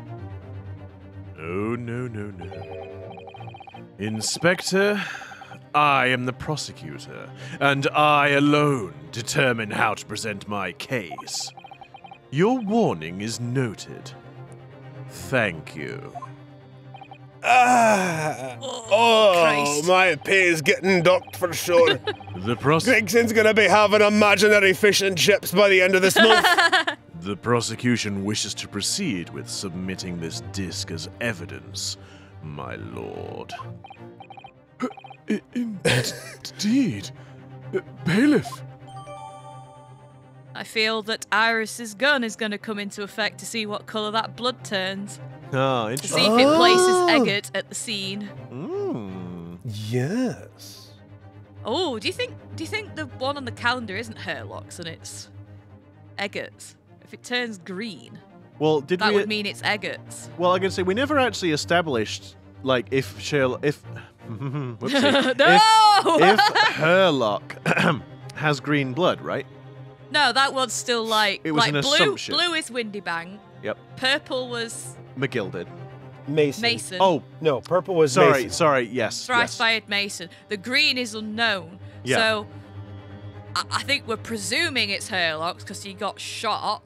Oh, no, no, no. Inspector, I am the prosecutor, and I alone determine how to present my case. Your warning is noted. Thank you. Christ. My pay is getting docked for sure. The Gregson's gonna be having imaginary fish and chips by the end of this month. The prosecution wishes to proceed with submitting this disc as evidence, my lord. Indeed. Bailiff. I feel that Iris's gun is going to come into effect to see what colour that blood turns. Oh, To interesting. see if it places Eggert at the scene. Yes. Oh, do you think the one on the calendar isn't Herlock's and it's Eggert's? If it turns green, Well, did that we? would mean it's Eggert's. Well, I can say we never actually established, like, if Sherlock, whoopsie, No! if Herlock has green blood, right? No, that one's still like It was like an blue. assumption. Blue is Windybank. Yep. Purple was McGill did. Mason. Mason. Oh, No, purple was sorry, Mason. sorry. Yes. Thrice yes. fired Mason. The green is unknown. Yeah. So I think we're presuming it's Herlock's because he got shot.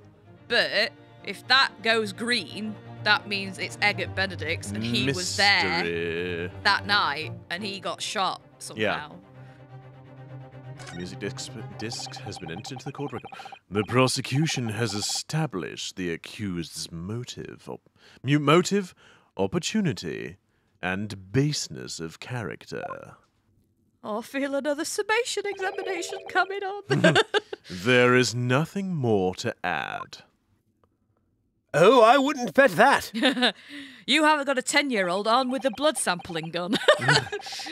But if that goes green, that means it's Eggert Benedict's and he was there Mystery. that night and he got shot somehow. Music disc has been entered into the court record. The prosecution has established the accused's motive, opportunity, and baseness of character. Oh, I feel another summation examination coming on. There is nothing more to add. Oh, I wouldn't bet that. You haven't got a 10-year-old on with a blood sampling gun.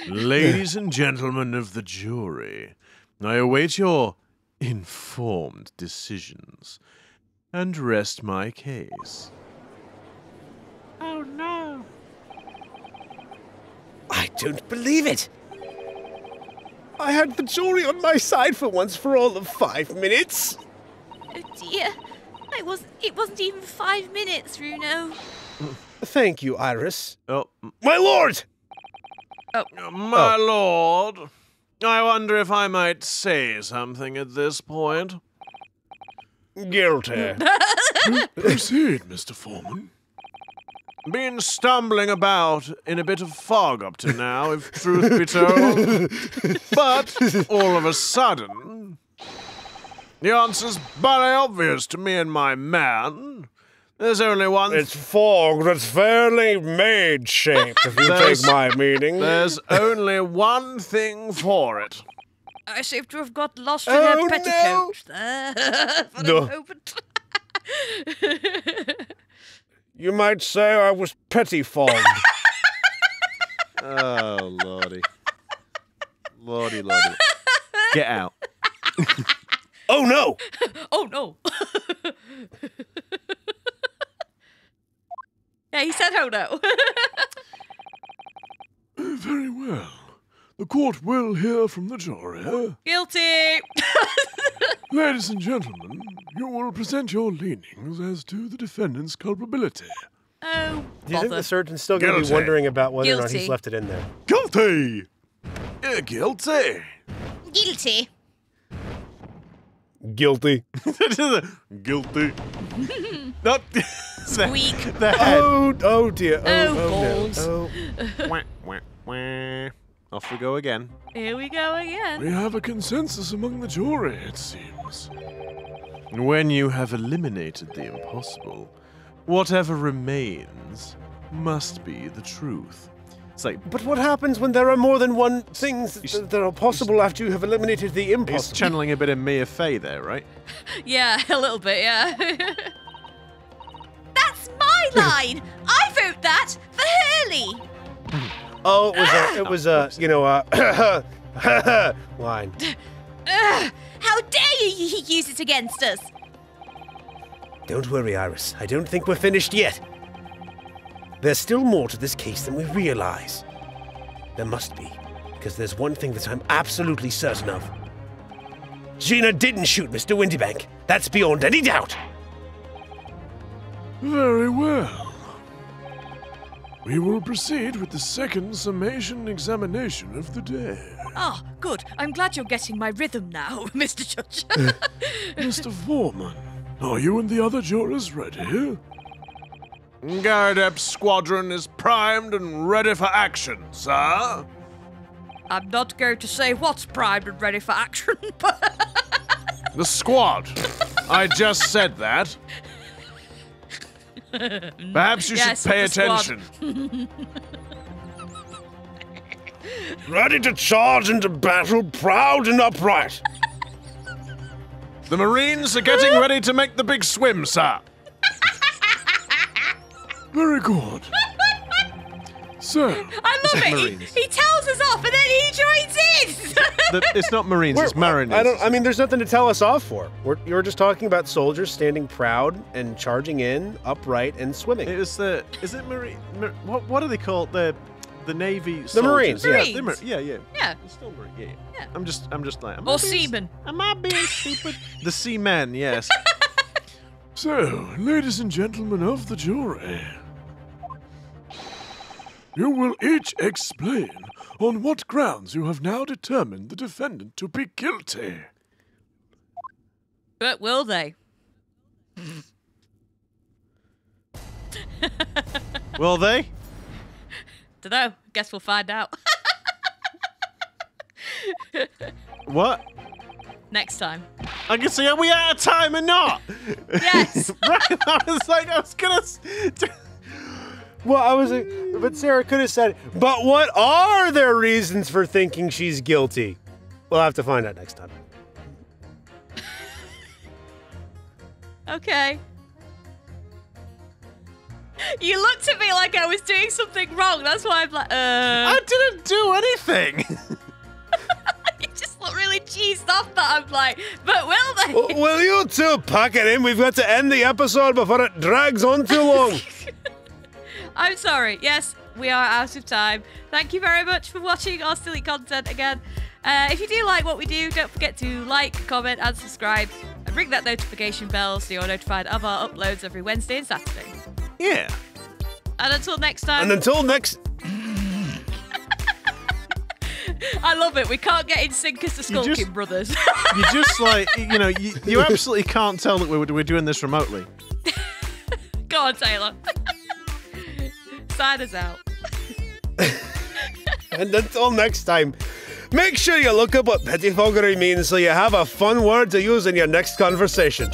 Ladies and gentlemen of the jury, I await your informed decisions and rest my case. I don't believe it. I had the jury on my side for once for all of 5 minutes. Oh dear. It wasn't even 5 minutes, Runo. Thank you, Iris. Oh, My lord! My lord, I wonder if I might say something at this point. Guilty. Proceed, Mr. Foreman. Been stumbling about in a bit of fog up to now, if truth be told. But all of a sudden, the answer's very obvious to me and my man. There's only one. It's fog that's fairly maid-shaped, if you take my meaning. There's only one thing for it. I seem to have got lost in Oh, her petticoat there for No. a moment. You might say I was petty-fogged. oh, lordy, lordy. Get out. Oh, no! Oh no! Yeah, he said oh no. Very well. The court will hear from the jury. Guilty! Ladies and gentlemen, you will present your leanings as to the defendant's culpability. Oh, Do you think bother. the surgeon's still going to be Guilty. wondering about whether or not Guilty. he's left it in there? Guilty! Guilty! Guilty. Guilty. Guilty. No. Squeak. The head. Oh dear. Oh, no. balls. Oh. Wah, wah, wah. Off we go again. Here we go again. We have a consensus among the jury, it seems. When you have eliminated the impossible, whatever remains must be the truth. It's like But what happens when there are more than one things that are possible after you have eliminated the he's impossible? channeling a bit of Mia Fey there, right? Yeah, a little bit, yeah. That's my line. I wrote that for Hurley. Oh, it was line. How dare you use it against us? Don't worry, Iris. I don't think we're finished yet. There's still more to this case than we realize. There must be, because there's one thing that I'm absolutely certain of. Gina didn't shoot Mr. Windybank. That's beyond any doubt. Very well. We will proceed with the second summation examination of the day. Ah, good. I'm glad you're getting my rhythm now, Mr. Judge. Mr. Foreman, are you and the other jurors ready? Gyrodep's squadron is primed and ready for action, sir. I'm not going to say what's primed and ready for action, but... The squad. I just said that. Perhaps you Yes, should pay the squad. attention. Ready to charge into battle, proud and upright. The Marines are getting ready to make the big swim, sir. Very good. So, I love it. Marines. He tells us off and then he joins in. It's not Marines, it's Mariners. I mean, there's nothing to tell us off for. You're just talking about soldiers standing proud and charging in, upright, and swimming. Is it Marine? What are they called? The Navy. The Marines, soldiers? yeah. The yeah. Yeah. It's still Marine. Yeah. Yeah. I'm just like. Or seamen. Am I being stupid? The seamen, yes. so, ladies and gentlemen of the jury, you will each explain on what grounds you have now determined the defendant to be guilty. But will they? Will they? Dunno. Guess we'll find out. What? Next time. I can see. Are we out of time or not? Yes. Right. I was gonna. Well, but Sarah could have said, but what are their reasons for thinking she's guilty? We'll have to find out next time. Okay. You looked at me like I was doing something wrong. That's why I'm like, I didn't do anything. You just look really cheesed off that I'm like, but will they? Will you two pack it in? We've got to end the episode before it drags on too long. I'm sorry. Yes, we are out of time. Thank you very much for watching our silly content again. If you do like what we do, don't forget to like, comment, and subscribe. And ring that notification bell so you're notified of our uploads every Wednesday and Saturday. Yeah. And until next time. And until next... I love it. We can't get in sync as the Skulking Brothers. You just like, you absolutely can't tell that we're doing this remotely. Go on, Taylor. Sign us out. And until next time, make sure you look up what pettifoggery means so you have a fun word to use in your next conversation.